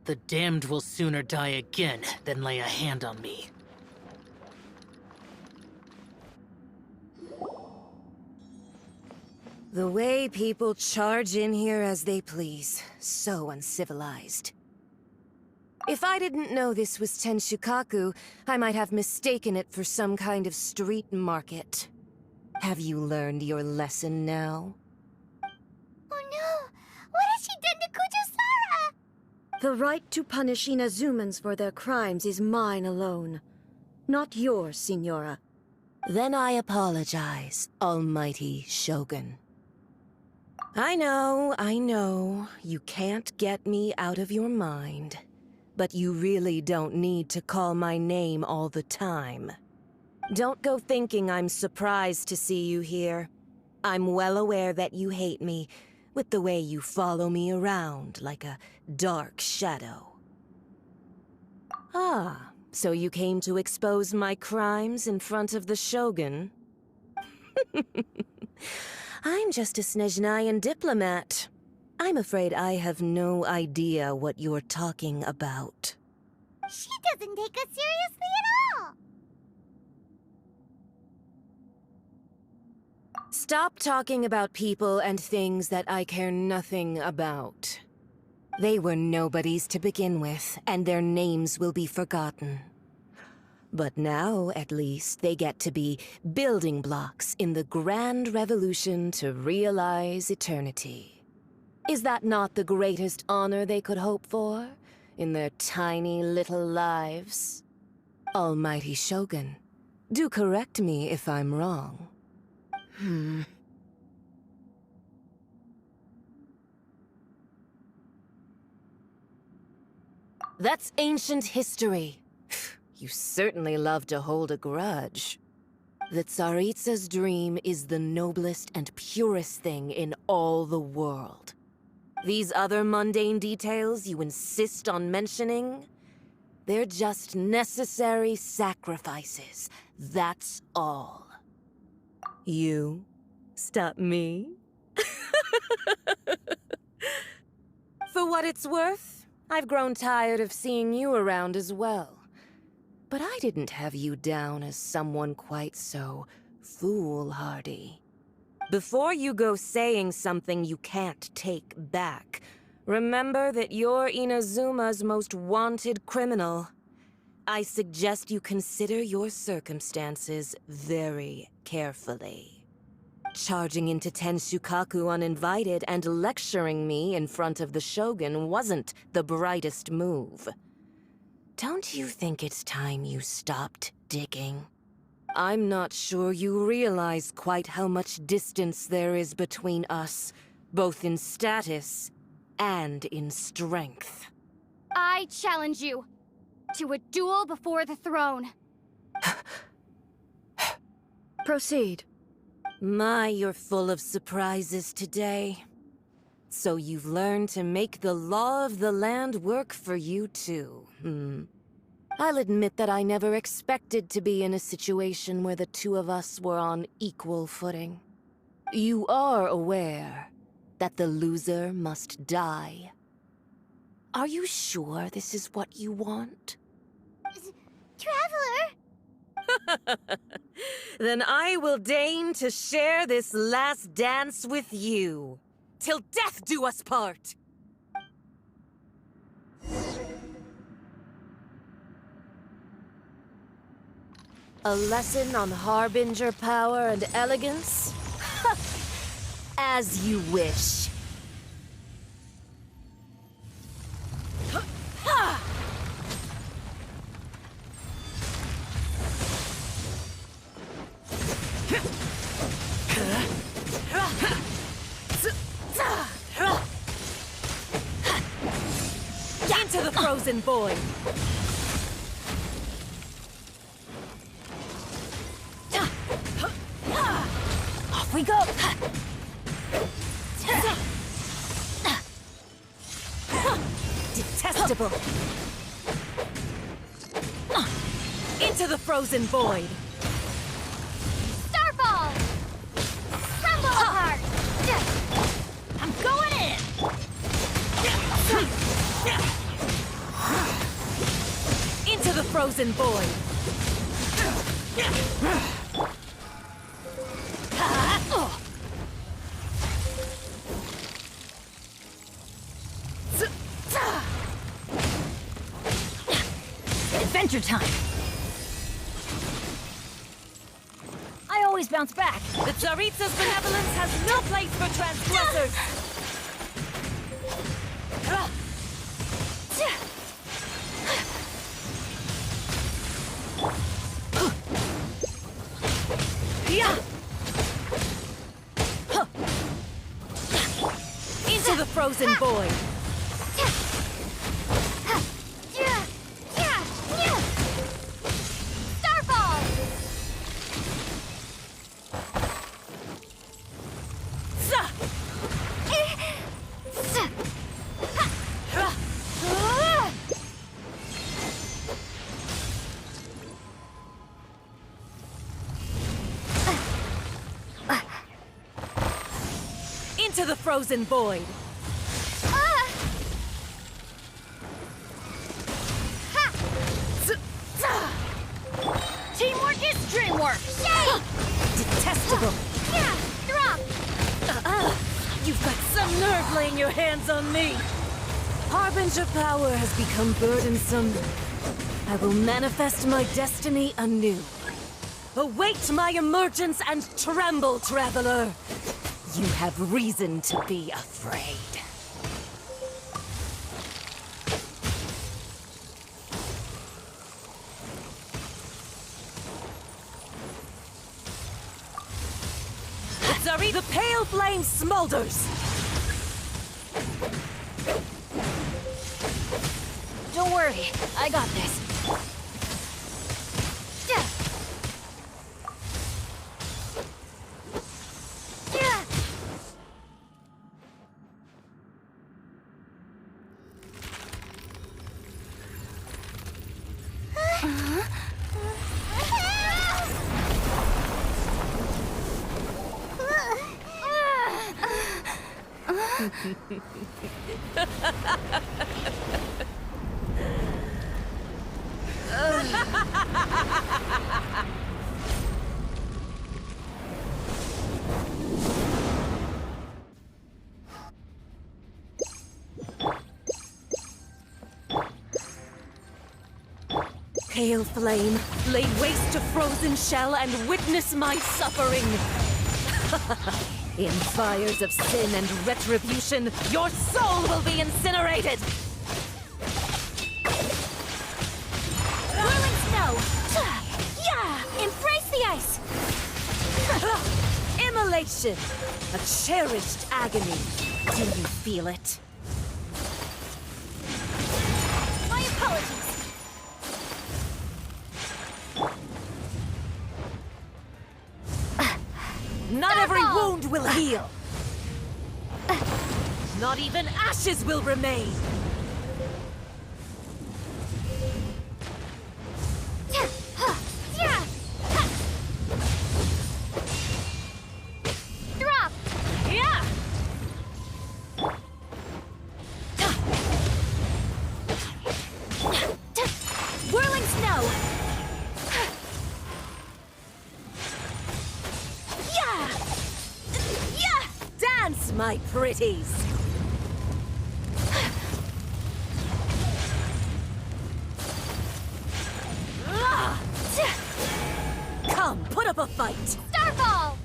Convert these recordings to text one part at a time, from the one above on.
The damned will sooner die again than lay a hand on me. The way people charge in here as they please. So uncivilized. If I didn't know this was Tenshukaku, I might have mistaken it for some kind of street market. Have you learned your lesson now? Oh no! What has she done to Kujusara? The right to punish Inazumans for their crimes is mine alone. Not yours, Signora. Then I apologize, Almighty Shogun. I know, you can't get me out of your mind. But you really don't need to call my name all the time. Don't go thinking I'm surprised to see you here. I'm well aware that you hate me, with the way you follow me around like a dark shadow. Ah, so you came to expose my crimes in front of the Shogun? I'm just a Snezhnayan diplomat. I'm afraid I have no idea what you're talking about. She doesn't take us seriously at all! Stop talking about people and things that I care nothing about. They were nobodies to begin with, and their names will be forgotten. But now, at least, they get to be building blocks in the grand revolution to realize eternity. Is that not the greatest honor they could hope for in their tiny little lives? Almighty Shogun, do correct me if I'm wrong. That's ancient history. You certainly love to hold a grudge. The Tsaritsa's dream is the noblest and purest thing in all the world. These other mundane details you insist on mentioning, they're just necessary sacrifices. That's all. You stop me? For what it's worth, I've grown tired of seeing you around as well. But I didn't have you down as someone quite so foolhardy. Before you go saying something you can't take back, remember that you're Inazuma's most wanted criminal. I suggest you consider your circumstances very carefully. Charging into Tenshukaku uninvited and lecturing me in front of the Shogun wasn't the brightest move. Don't you think it's time you stopped digging? I'm not sure you realize quite how much distance there is between us, both in status and in strength. I challenge you to a duel before the throne. Proceed. My, you're full of surprises today. So you've learned to make the law of the land work for you too, I'll admit that I never expected to be in a situation where the two of us were on equal footing. You are aware that the loser must die. Are you sure this is what you want? Traveler! Then I will deign to share this last dance with you. Till death do us part! A lesson on harbinger power and elegance? As you wish. Into the frozen void! Off we go! Detestable! Into the frozen void! Starball! Crumble apart! I'm going in! frozen void! Adventure time! I always bounce back. The Tsaritsa's benevolence has no place for transgressors! Into the frozen void! Starfall! Into the frozen void! Teamwork is dreamwork! Detestable! Yeah! Drop! You've got some nerve laying your hands on me! Harbinger power has become burdensome. I will manifest my destiny anew. Await my emergence and tremble, traveler! You have reason to be afraid. The pale flame smolders! Don't worry, I got this. Pale flame, lay waste to frozen shell and witness my suffering! In fires of sin and retribution, your soul will be incinerated! Whirling snow! Yeah! Embrace the ice! Immolation! A cherished agony. Do you feel it? My apologies! Not every Starfall! wound will heal! Not even ashes will remain! Drop! Yeah! Whirling snow! Dance, my pretties! Come, put up a fight! Starfall!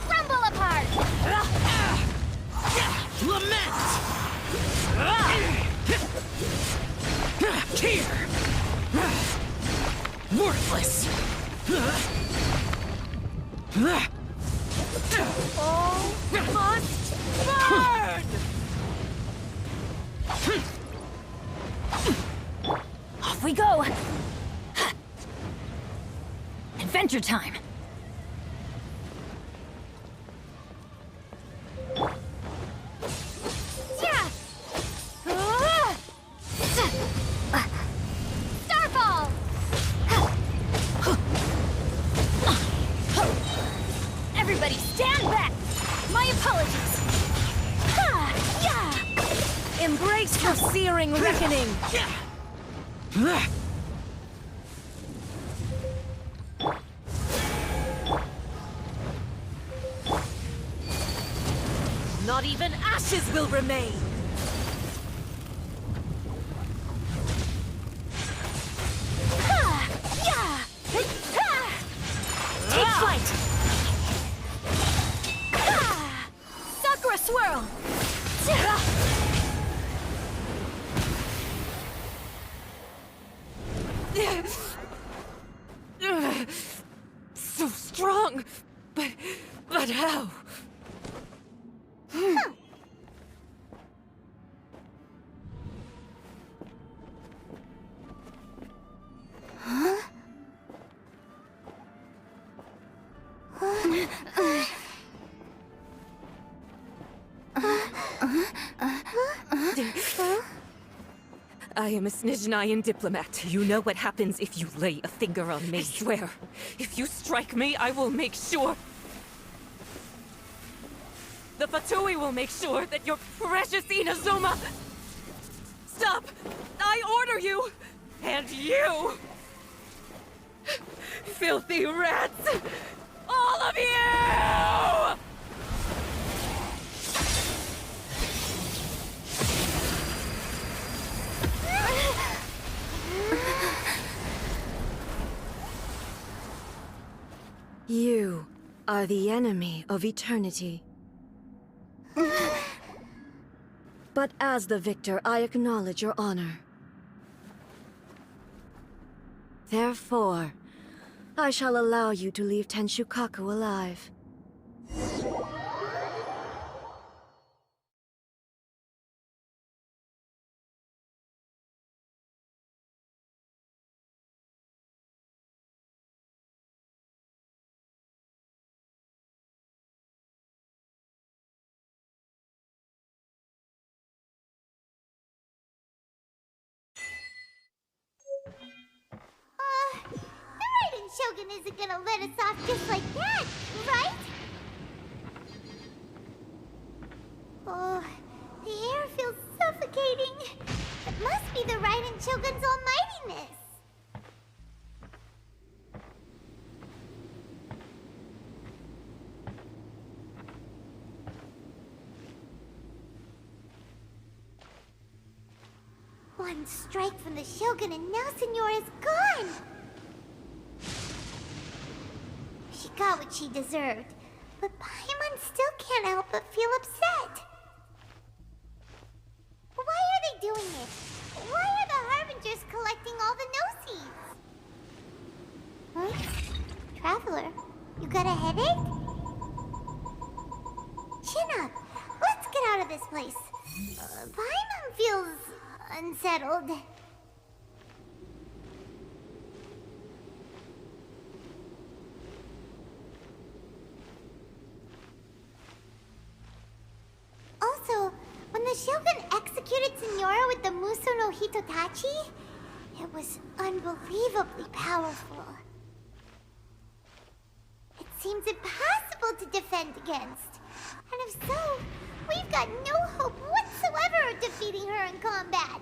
Rumble apart! Lament! Here! Worthless! All must burn! Off we go! Adventure time! Yeah! Face your searing reckoning! Not even ashes will remain! Take flight! Sakura swirl! So strong! But how? I am a Snezhnayan diplomat. You know what happens if you lay a finger on me. I swear, if you strike me, I will make sure... The Fatui will make sure that your precious Inazuma... Stop! I order you! And you! Filthy rats! All of you! You are the enemy of eternity. But as the victor, I acknowledge your honor. Therefore, I shall allow you to leave Tenshukaku alive. The Raiden Shogun isn't gonna let us off just like that, right? Oh, the air feels suffocating. It must be the Raiden Shogun's almightiness. One strike from the Shogun and now Signora's gone! She got what she deserved, but Paimon still can't help but feel upset. Why are they doing it? Why are the Harbingers collecting all the no-seeds? Huh? Traveler, you got a headache? Chin up! Let's get out of this place. Paimon feels... unsettled. Also, when the Shogun executed Signora with the Muso no Hitotachi, it was unbelievably powerful. It seems impossible to defend against. And if so, we've got no hope whatsoever of defeating her in combat.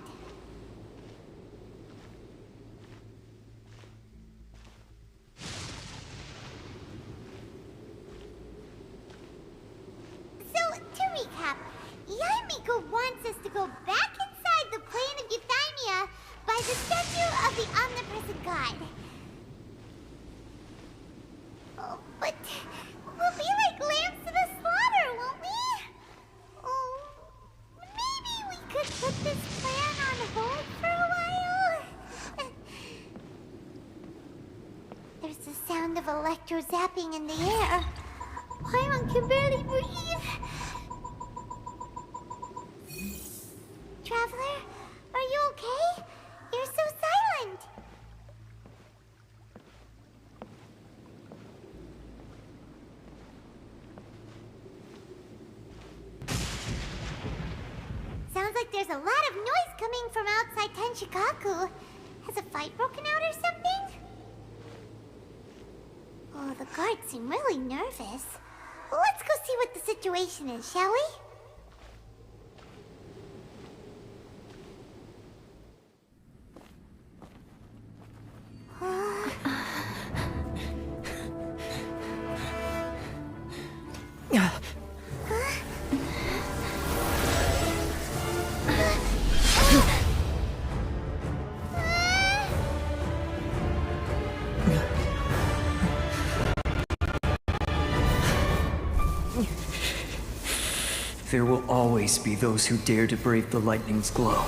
So, to recap, Yae Miko wants us to go back inside the plane of Euthymia by the statue of the omnipresent god. Oh, but we'll be like lambs to the slaughter, won't we? Oh, maybe we could put this plan on hold for a while? There's the sound of electro zapping in the air. Paimon can barely breathe. Traveler, are you okay? You're so silent. Sounds like there's a lot of noise coming from outside Tenshukaku. Has a fight broken out or something? Oh, the guards seem really nervous. Let's go see what the situation is, shall we? there will always be those who dare to brave the lightning's glow.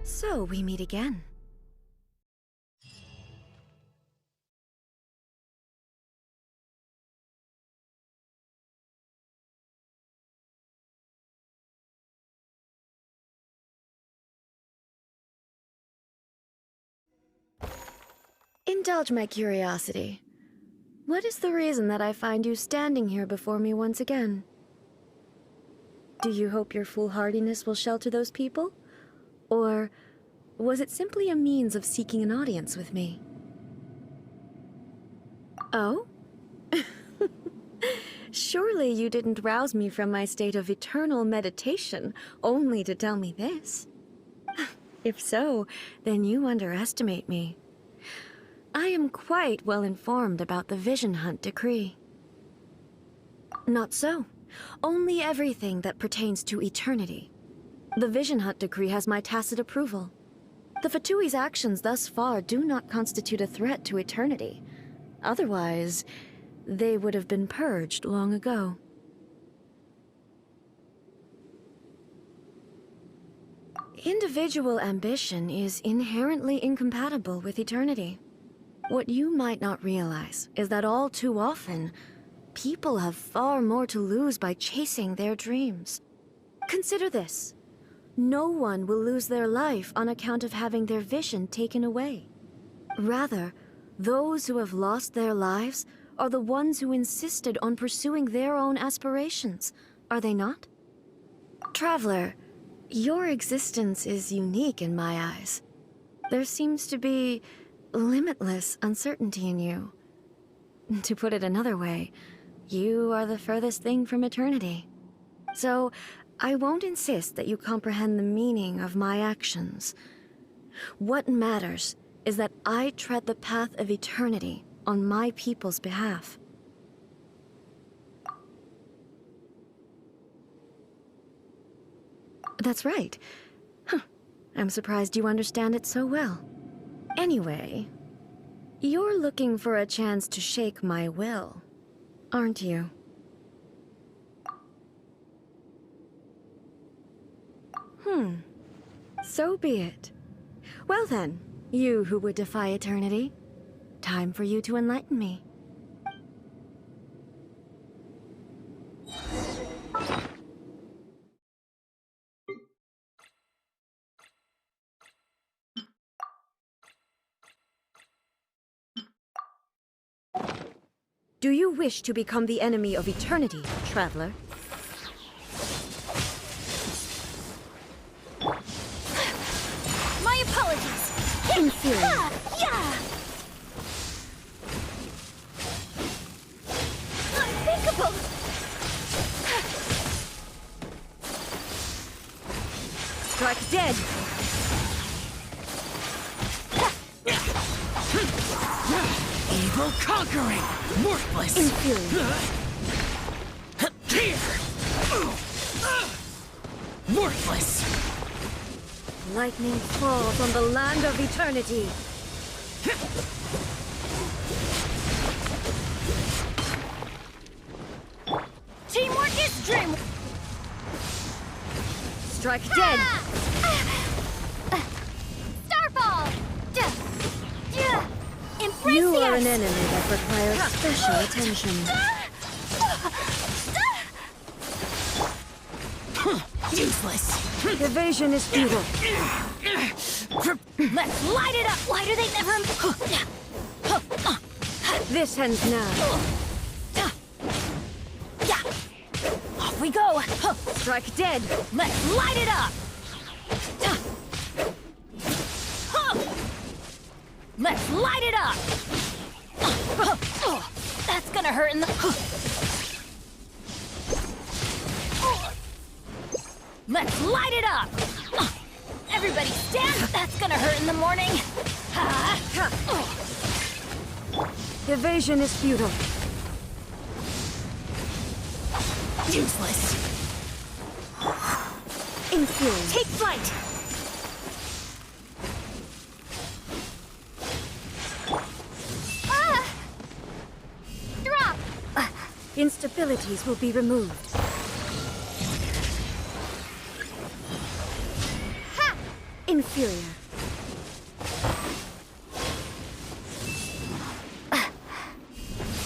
So we meet again. Indulge my curiosity. What is the reason that I find you standing here before me once again? Do you hope your foolhardiness will shelter those people? Or was it simply a means of seeking an audience with me? Oh? Surely you didn't rouse me from my state of eternal meditation only to tell me this. If so, then you underestimate me. I am quite well informed about the Vision Hunt decree. Not so. Only everything that pertains to eternity. The Vision Hunt decree has my tacit approval. The Fatui's actions thus far do not constitute a threat to eternity. Otherwise, they would have been purged long ago. Individual ambition is inherently incompatible with eternity. What you might not realize is that all too often, people have far more to lose by chasing their dreams. Consider this. No one will lose their life on account of having their vision taken away. Rather, those who have lost their lives are the ones who insisted on pursuing their own aspirations, are they not? Traveler, your existence is unique in my eyes. There seems to be limitless uncertainty in you. To put it another way, you are the furthest thing from eternity. So, I won't insist that you comprehend the meaning of my actions. What matters is that I tread the path of eternity on my people's behalf. That's right. Huh. I'm surprised you understand it so well. Anyway, you're looking for a chance to shake my will, aren't you? So be it. Well then, you who would defy eternity, time for you to enlighten me. Do you wish to become the enemy of eternity, traveler? My apologies. Inferior. Yeah. Unthinkable. Strike dead. Evil conquering! Worthless! Inferior. Worthless! Lightning falls on the land of eternity. Teamwork is dream. Strike dead. Starfall. an enemy that requires special attention. Useless. Evasion is futile. Let's light it up! Why do they never... This ends now. Yeah. Off we go! Strike dead. Let's light it up! Let's light it up! That's gonna hurt in the... Let's light it up! Everybody stand! That's gonna hurt in the morning! Evasion is futile. Useless. Infuriate. Take flight! Drop! Instabilities will be removed. Ha! Inferior.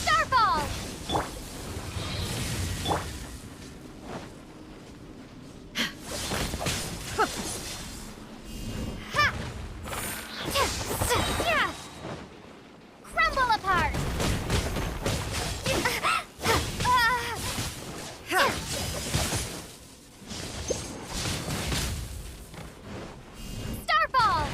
Starfall! Ha! Yeah! Crumble apart! Starfall!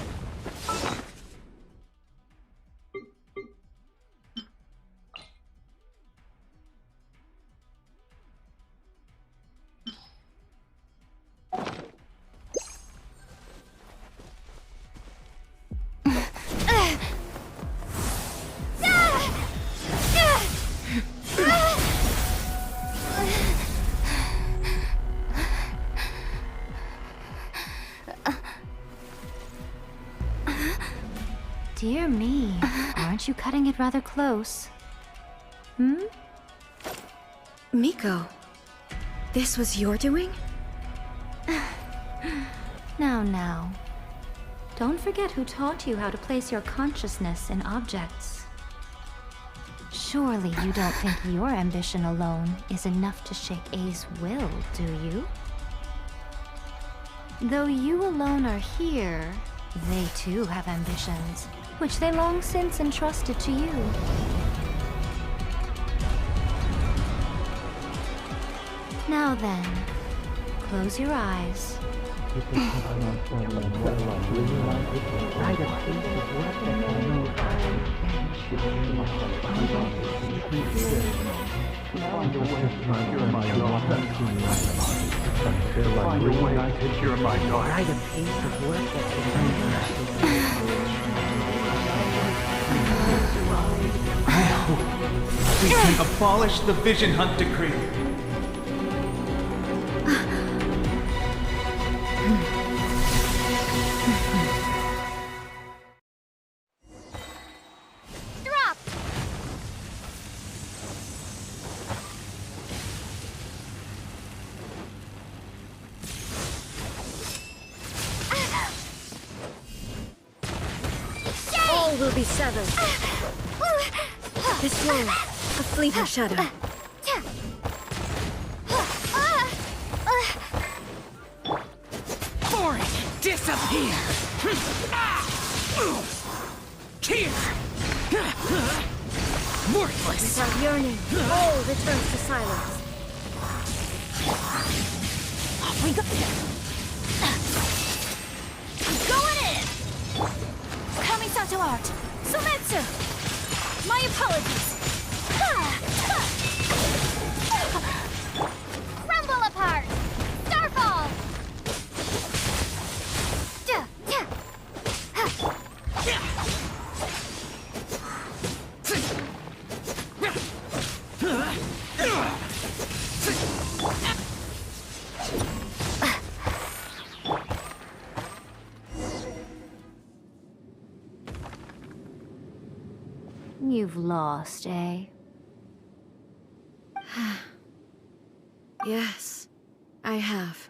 Dear me, aren't you cutting it rather close? Hmm? Miko, this was your doing? Now. Don't forget who taught you how to place your consciousness in objects. Surely you don't think your ambition alone is enough to shake A's will, do you? Though you alone are here, they too have ambitions, which they long since entrusted to you. Now then, close your eyes. We can abolish the Vision Hunt Decree. Drop! All will be severed. This war, a fleeting shadow. Boring. Disappear. Here. Worthless. Without yearning, all returns to silence. Off we go! Going in! Kamisato art! Sumetsu! My apologies! Crumble apart! Starfall! You've lost, eh? Yes, I have.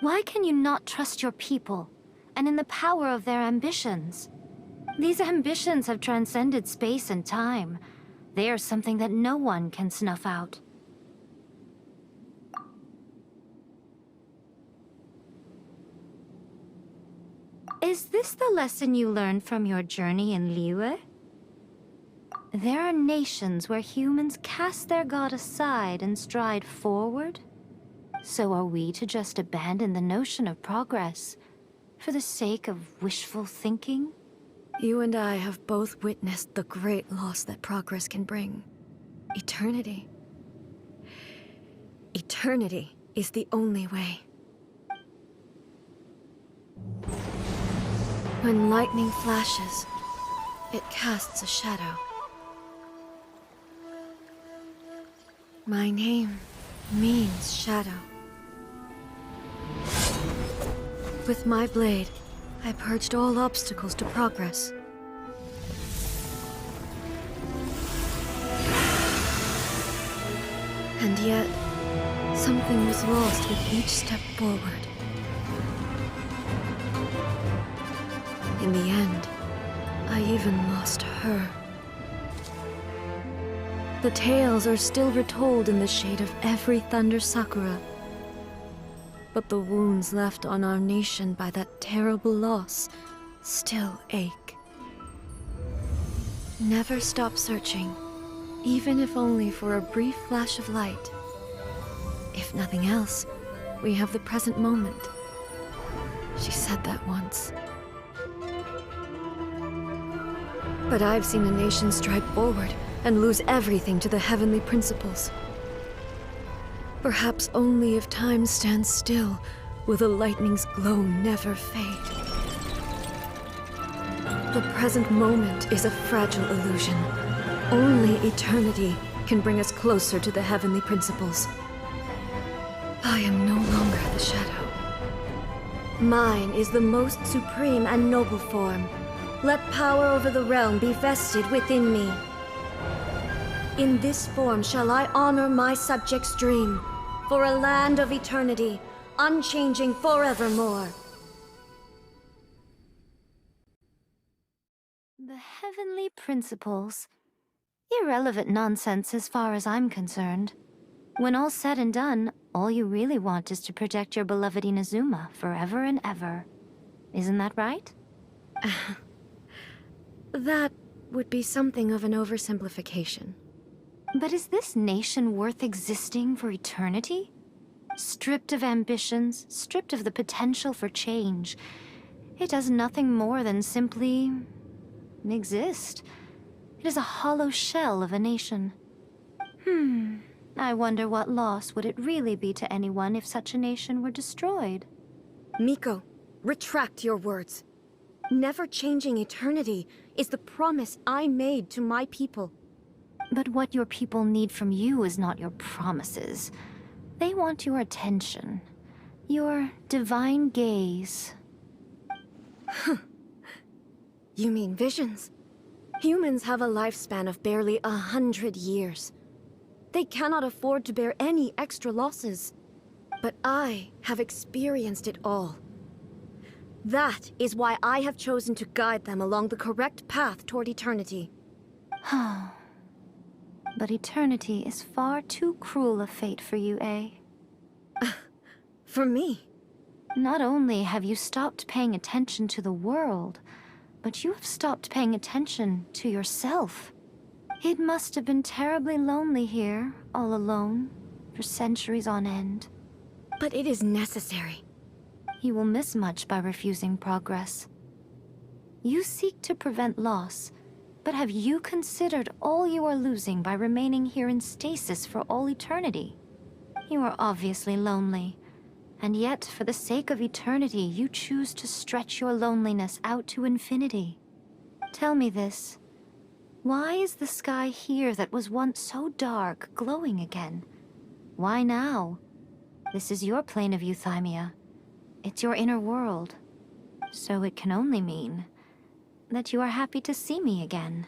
Why can you not trust your people, and in the power of their ambitions? These ambitions have transcended space and time. They are something that no one can snuff out. Is this the lesson you learned from your journey in Liyue? There are nations where humans cast their god aside and stride forward. So are we to just abandon the notion of progress for the sake of wishful thinking? You and I have both witnessed the great loss that progress can bring. Eternity. Eternity is the only way. When lightning flashes, it casts a shadow. My name means shadow. With my blade, I purged all obstacles to progress. And yet, something was lost with each step forward. In the end, I even lost her. The tales are still retold in the shade of every Thunder Sakura. But the wounds left on our nation by that terrible loss still ache. Never stop searching, even if only for a brief flash of light. If nothing else, we have the present moment. She said that once. But I've seen a nation stride forward and lose everything to the heavenly principles. Perhaps only if time stands still will the lightning's glow never fade. The present moment is a fragile illusion. Only eternity can bring us closer to the heavenly principles. I am no longer the shadow. Mine is the most supreme and noble form. Let power over the realm be vested within me. In this form shall I honor my subjects' dream, for a land of eternity, unchanging forevermore. The heavenly principles. Irrelevant nonsense as far as I'm concerned. When all's said and done, all you really want is to protect your beloved Inazuma forever and ever. Isn't that right? That would be something of an oversimplification. But is this nation worth existing for eternity? Stripped of ambitions, stripped of the potential for change, it does nothing more than simply exist. It is a hollow shell of a nation. I wonder what loss would it really be to anyone if such a nation were destroyed? Miko, retract your words. Never changing eternity is the promise I made to my people. But what your people need from you is not your promises. They want your attention. Your divine gaze. You mean visions? Humans have a lifespan of barely 100 years. They cannot afford to bear any extra losses. But I have experienced it all. That is why I have chosen to guide them along the correct path toward eternity. But eternity is far too cruel a fate for you, eh? For me? Not only have you stopped paying attention to the world, but you have stopped paying attention to yourself. It must have been terribly lonely here, all alone, for centuries on end. But it is necessary. You will miss much by refusing progress. You seek to prevent loss, but have you considered all you are losing by remaining here in stasis for all eternity? You are obviously lonely, and yet for the sake of eternity you choose to stretch your loneliness out to infinity. Tell me this. Why is the sky here that was once so dark glowing again? Why now? This is your plane of euthymia. It's your inner world. So it can only mean that you are happy to see me again.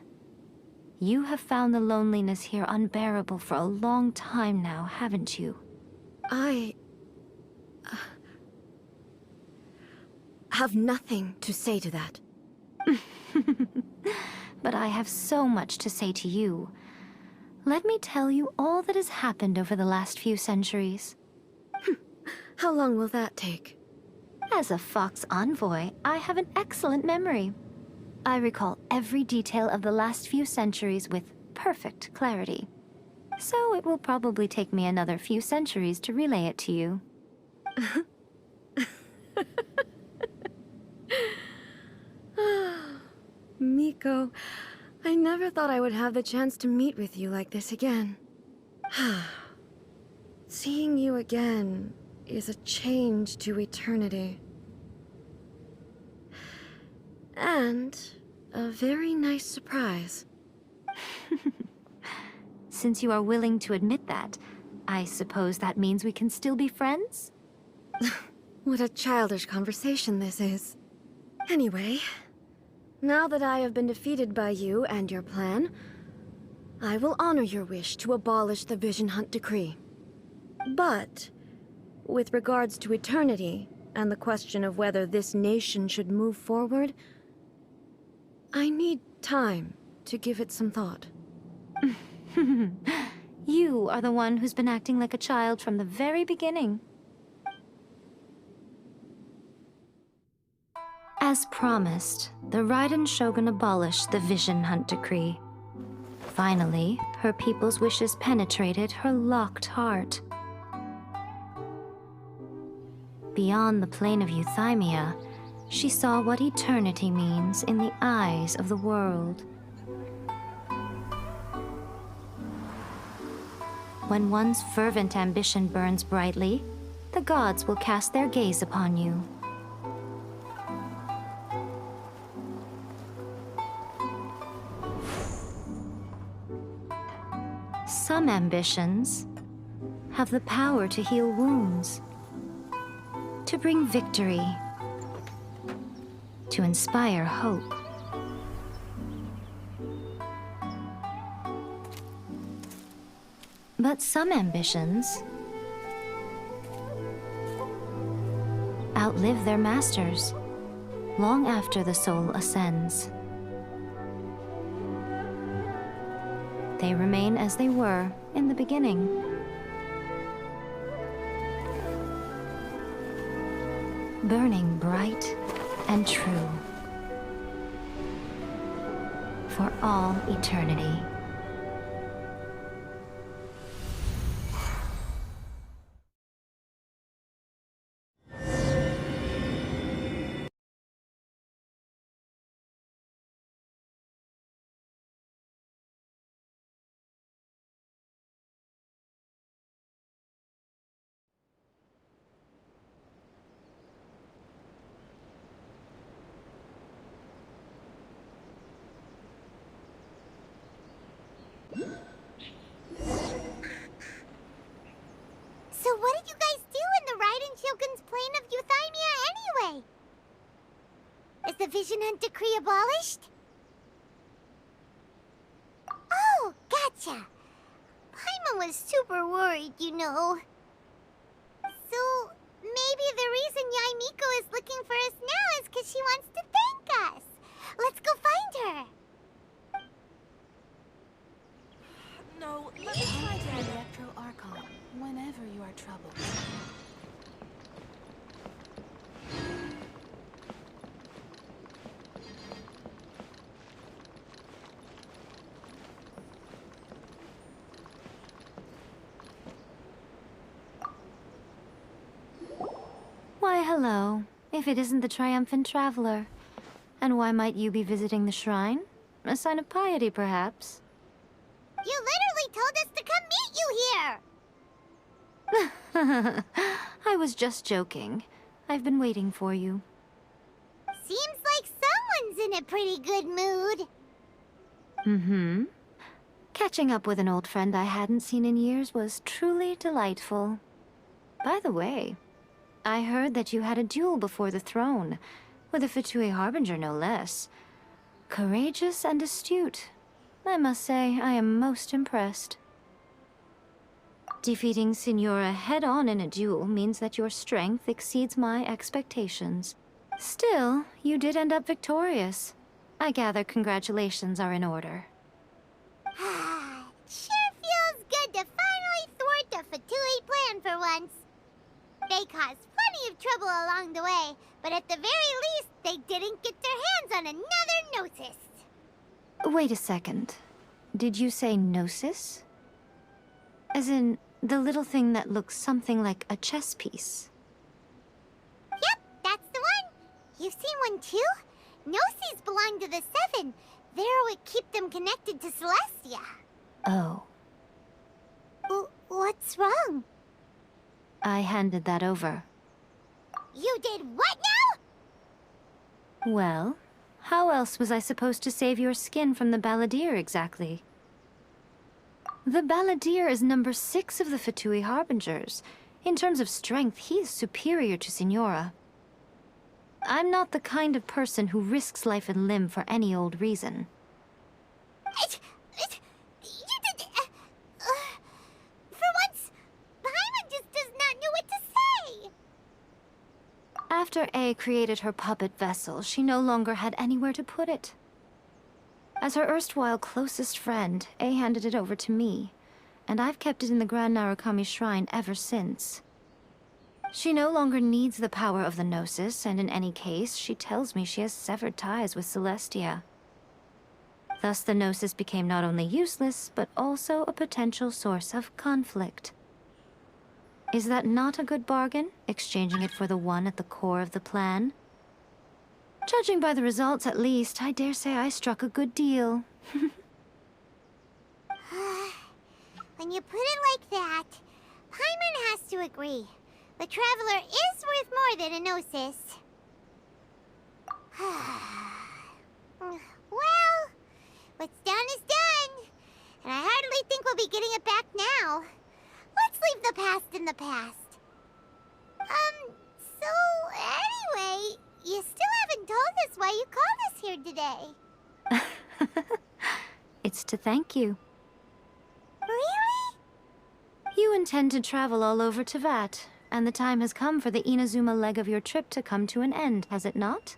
You have found the loneliness here unbearable for a long time now, haven't you? I have nothing to say to that. But I have so much to say to you. Let me tell you all that has happened over the last few centuries. How long will that take? As a Fox envoy, I have an excellent memory. I recall every detail of the last few centuries with perfect clarity. So it will probably take me another few centuries to relay it to you. Miko, I never thought I would have the chance to meet with you like this again. Seeing you again is a change to eternity. And a very nice surprise. Since you are willing to admit that, I suppose that means we can still be friends? What a childish conversation this is. Anyway, now that I have been defeated by you and your plan, I will honor your wish to abolish the Vision Hunt Decree. But, with regards to eternity, and the question of whether this nation should move forward, I need time to give it some thought. You are the one who's been acting like a child from the very beginning. As promised, the Raiden Shogun abolished the Vision Hunt Decree. Finally, her people's wishes penetrated her locked heart. Beyond the plane of Euthymia, she saw what eternity means in the eyes of the world. When one's fervent ambition burns brightly, the gods will cast their gaze upon you. Some ambitions have the power to heal wounds, to bring victory, to inspire hope. But some ambitions outlive their masters long after the soul ascends. They remain as they were in the beginning. Burning bright and true for all eternity. So what did you guys do in the Raiden Shogun's plane of Euthymia anyway? Is the Vision Hunt Decree abolished? Oh, gotcha. Paimon was super worried, you know. So, maybe the reason Yae Miko is looking for us now is because she wants to thank us. Let's go find her. No, let me try the Electro Archon whenever you are troubled. Why, hello. If it isn't the triumphant traveler. And why might you be visiting the shrine? A sign of piety, perhaps? You literally told us to come meet you here! I was just joking. I've been waiting for you. Seems like someone's in a pretty good mood. Mm-hmm. Catching up with an old friend I hadn't seen in years was truly delightful. By the way, I heard that you had a duel before the throne, with a Fatui Harbinger no less. Courageous and astute. I must say, I am most impressed. Defeating Signora head-on in a duel means that your strength exceeds my expectations. Still, you did end up victorious. I gather congratulations are in order. Sure feels good to finally thwart the Fatui plan for once. They caused plenty of trouble along the way, but at the very least, they didn't get their hands on another Gnosis. Wait a second. Did you say Gnosis? As in, the little thing that looks something like a chess piece? Yep, that's the one. You've seen one too? Gnosis belong to the Seven. They're what keep them connected to Celestia. Oh. What's wrong? I handed that over. You did what now? Well, how else was I supposed to save your skin from the Balladeer exactly? The Balladeer is number 6 of the Fatui Harbingers. In terms of strength, he is superior to Signora. I'm not the kind of person who risks life and limb for any old reason. You did... for once, Paimon just does not know what to say. After A created her puppet vessel, she no longer had anywhere to put it. As her erstwhile closest friend, A handed it over to me, and I've kept it in the Grand Narukami Shrine ever since. She no longer needs the power of the Gnosis, and in any case, she tells me she has severed ties with Celestia. Thus the Gnosis became not only useless, but also a potential source of conflict. Is that not a good bargain, exchanging it for the one at the core of the plan? Judging by the results, at least, I dare say I struck a good deal. When you put it like that, Paimon has to agree. The Traveler is worth more than a Gnosis. Well, what's done is done. And I hardly think we'll be getting it back now. Let's leave the past in the past. So anyway, you still haven't told us why you called us here today. It's to thank you. Really? You intend to travel all over Teyvat, and the time has come for the Inazuma leg of your trip to come to an end, has it not?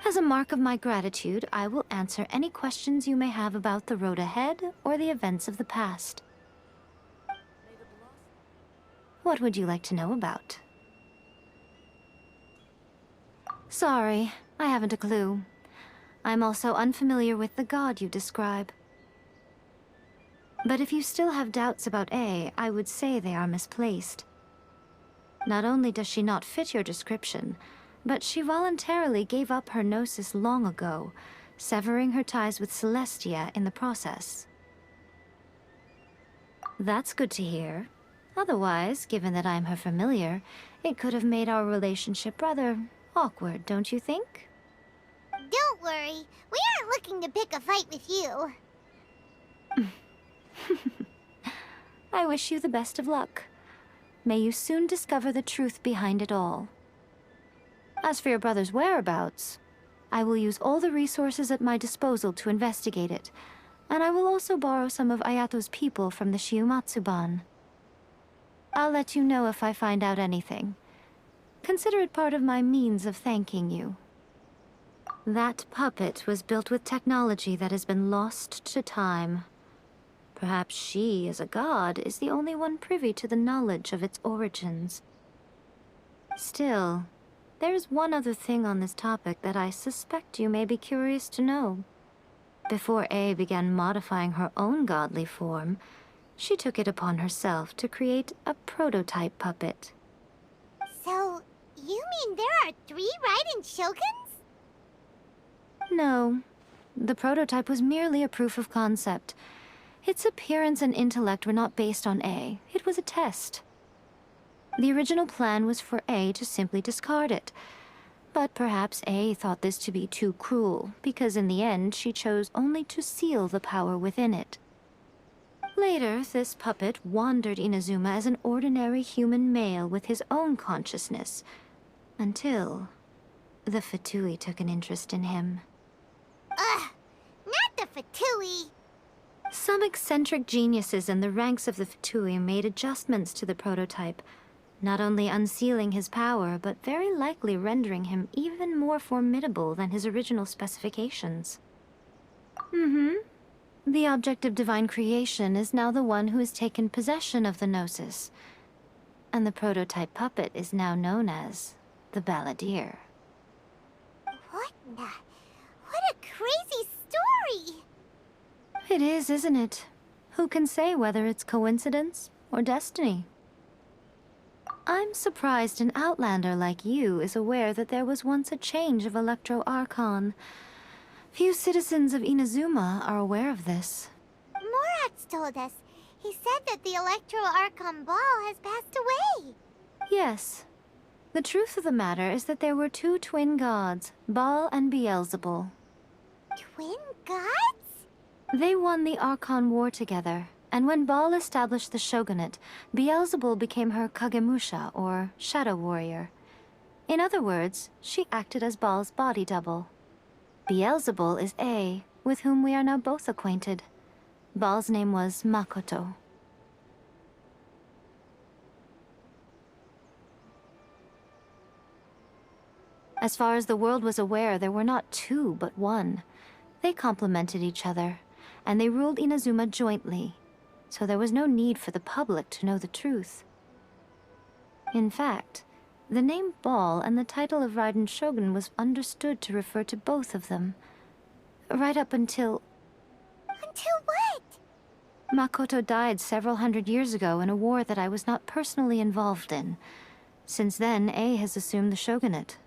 As a mark of my gratitude, I will answer any questions you may have about the road ahead or the events of the past. What would you like to know about? Sorry, I haven't a clue. I'm also unfamiliar with the god you describe. But if you still have doubts about A, I would say they are misplaced. Not only does she not fit your description, but she voluntarily gave up her Gnosis long ago, severing her ties with Celestia in the process. That's good to hear. Otherwise, given that I'm her familiar, it could have made our relationship rather awkward, don't you think? Don't worry, we aren't looking to pick a fight with you. I wish you the best of luck. May you soon discover the truth behind it all. As for your brother's whereabouts, I will use all the resources at my disposal to investigate it, and I will also borrow some of Ayato's people from the Shiumatsuban. I'll let you know if I find out anything. Consider it part of my means of thanking you. That puppet was built with technology that has been lost to time. Perhaps she, as a god, is the only one privy to the knowledge of its origins. Still, there is one other thing on this topic that I suspect you may be curious to know. Before A began modifying her own godly form, she took it upon herself to create a prototype puppet. So, you mean there are 3 Raiden Shoguns? No. The prototype was merely a proof of concept. Its appearance and intellect were not based on A. It was a test. The original plan was for A to simply discard it. But perhaps A thought this to be too cruel, because in the end she chose only to seal the power within it. Later, this puppet wandered Inazuma as an ordinary human male with his own consciousness, until the Fatui took an interest in him. Ugh, not the Fatui. Some eccentric geniuses in the ranks of the Fatui made adjustments to the prototype, not only unsealing his power, but very likely rendering him even more formidable than his original specifications. The object of divine creation is now the one who has taken possession of the Gnosis, and the prototype puppet is now known as the Balladeer. What a crazy story! It is, isn't it? Who can say whether it's coincidence or destiny? I'm surprised an outlander like you is aware that there was once a change of Electro Archon. Few citizens of Inazuma are aware of this. Morat's told us. He said that the Electro Archon Ball has passed away. Yes. The truth of the matter is that there were two twin gods, Baal and Beelzebul. Twin gods? They won the Archon War together, and when Baal established the shogunate, Beelzebul became her Kagemusha, or shadow warrior. In other words, she acted as Baal's body double. Beelzebul is Yae, with whom we are now both acquainted. Baal's name was Makoto. As far as the world was aware, there were not two, but one. They complemented each other, and they ruled Inazuma jointly, so there was no need for the public to know the truth. In fact, the name Baal and the title of Raiden Shogun was understood to refer to both of them. Right up until... Until what? Makoto died several hundred years ago in a war that I was not personally involved in. Since then, Yae has assumed the shogunate.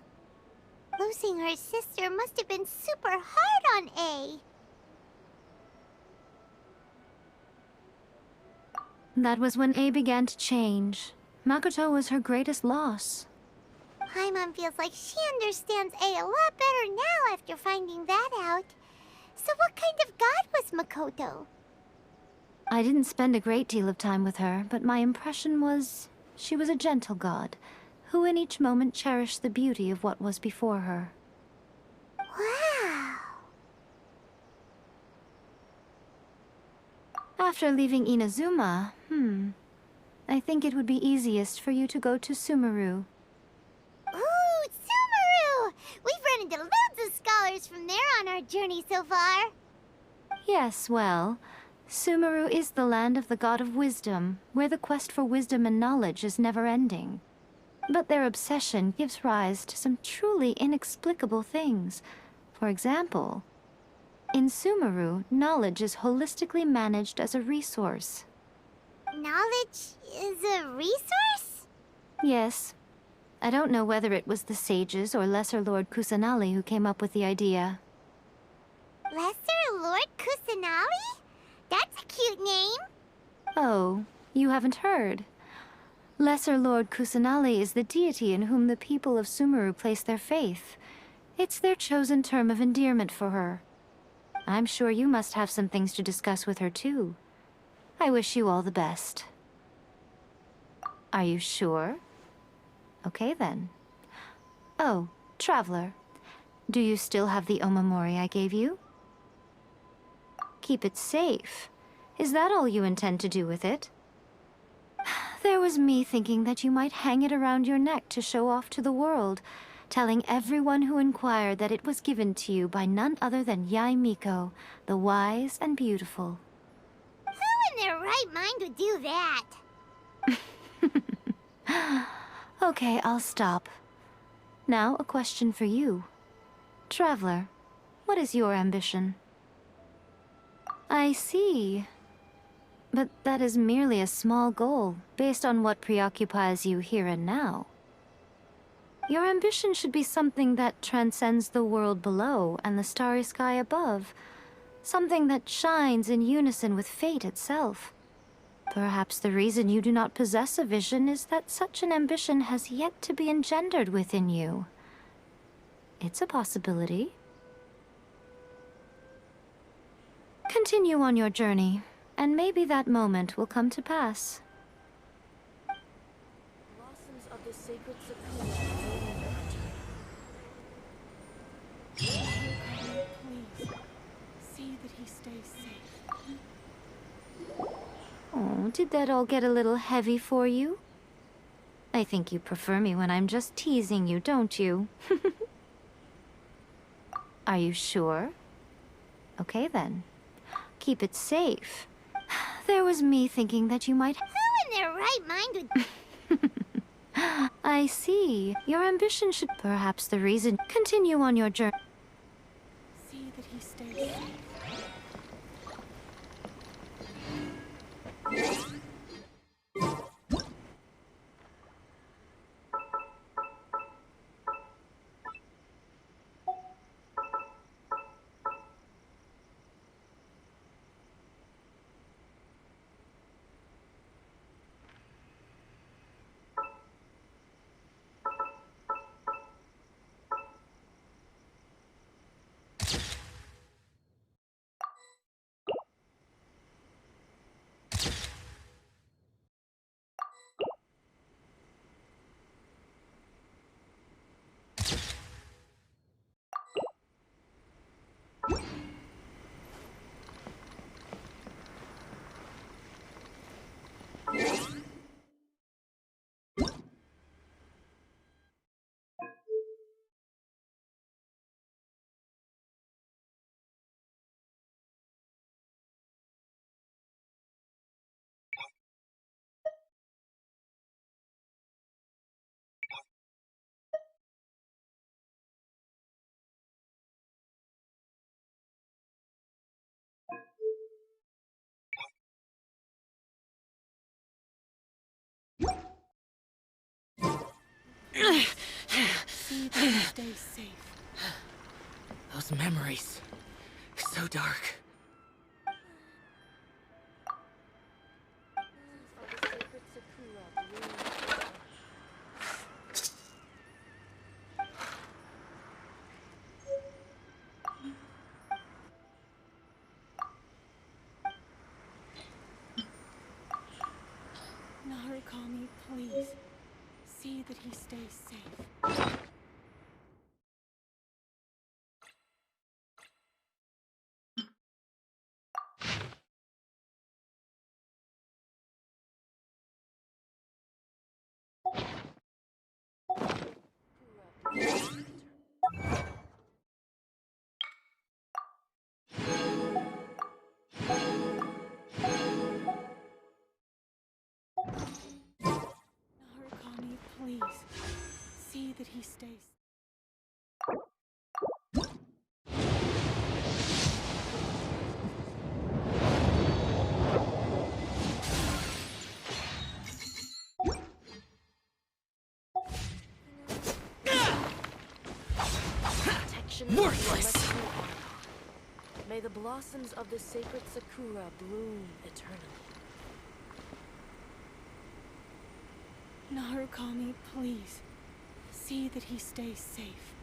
Losing her sister must have been super hard on A. That was when Yae began to change. Makoto was her greatest loss. Paimon feels like she understands A a lot better now after finding that out. So what kind of god was Makoto? I didn't spend a great deal of time with her, but my impression was she was a gentle god, who in each moment cherished the beauty of what was before her. Wow! After leaving Inazuma, I think it would be easiest for you to go to Sumeru. Ooh, Sumeru! We've run into loads of scholars from there on our journey so far. Yes, well, Sumeru is the land of the god of wisdom, where the quest for wisdom and knowledge is never-ending. But their obsession gives rise to some truly inexplicable things. For example, in Sumeru, knowledge is holistically managed as a resource. Knowledge is a resource? Yes. I don't know whether it was the sages or Lesser Lord Kusanali who came up with the idea. Lesser Lord Kusanali? That's a cute name. Oh, you haven't heard. Lesser Lord Kusanali is the deity in whom the people of Sumeru place their faith. It's their chosen term of endearment for her. I'm sure you must have some things to discuss with her too. I wish you all the best. Are you sure? Okay then. Oh, Traveler. Do you still have the Omamori I gave you? Keep it safe. Is that all you intend to do with it? There was me thinking that you might hang it around your neck to show off to the world, telling everyone who inquired that it was given to you by none other than Yae Miko, the wise and beautiful. Who in their right mind would do that? Okay, I'll stop. Now, a question for you. Traveler, what is your ambition? I see. But that is merely a small goal, based on what preoccupies you here and now. Your ambition should be something that transcends the world below and the starry sky above. Something that shines in unison with fate itself. Perhaps the reason you do not possess a vision is that such an ambition has yet to be engendered within you. It's a possibility. Continue on your journey, and maybe that moment will come to pass. Blossoms of the sacred Sakura please, see that he stays safe. Oh, did that all get a little heavy for you? I think you prefer me when I'm just teasing you, don't you? Are you sure? Okay then. Keep it safe. There was me thinking that you might... Who in their right mind would... I see. Your ambition should... Perhaps the reason... Continue on your journey. See that he stays safe. See that he stays safe. Those memories. So dark. Narukami, please. See that he stays safe. Narukami, please. See that he stays. Worthless! May the blossoms of the sacred Sakura bloom eternally. Narukami, please. See that he stays safe.